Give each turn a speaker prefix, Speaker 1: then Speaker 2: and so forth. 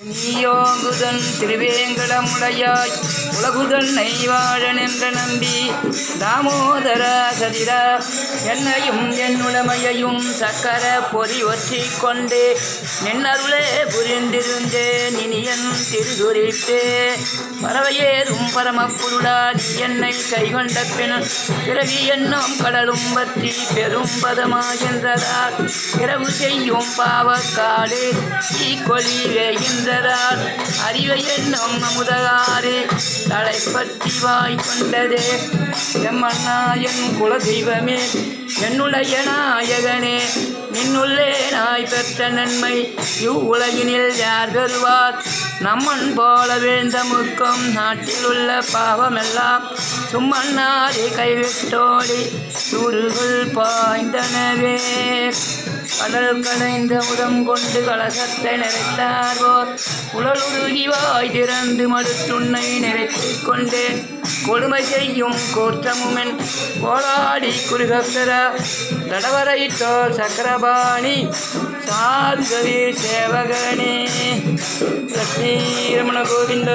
Speaker 1: நீயோங்குதன் திருவேங்கடமுடையாய் உலகுதன் நெய்வாழன் என்ற நம்பி தாமோதரா சதிரா என்னையும் என்னுடமையையும் சக்கர பொறி ஒற்றி கொண்டு நின்னருளே புரிந்திருந்தேன் இனியன் திருதுரித்தே பறவையேறும் பரமப்புருடா நீ என்னை கைகொண்ட பின் பிறவி என்னும் கடலும் பற்றி பெரும் பதமாகின்றதால் இரவு செய்யும் பாவக்காடு தீக்கொலி வேகின்றதால் அறிவை என்னும் அமுதகாரே தலைப்பற்றி வாய் கொண்டதே எம்மண்ணா என் குலதெய்வமே என்னுடைய நாயகனே நின்னுள்ளே நாய் பெற்ற நன்மை இவ்வுலகினில் யார் பெறுவார் நம்மன் போல வீழ்ந்த முக்கம் நாட்டில் உள்ள பாவமெல்லாம் சும்மண்ணாதி கைவிட்டோடி சூடுகள் பாய்ந்தனவே கடல் கடைந்த உதம் கொண்டு கலசத்தை நிறைத்தார்வோர் உடலுருகி வாய் திறந்து மடுத்துண்ணை நிறைத்துக் கொண்டேன் கொடுமை செய்யும் கோற்றமுமென் கோளாடி குருகப்பெற தடவரை தோல் சக்கரபாணி சாதுகவி சேவகனே லட்சுமி ரமண கோவிந்த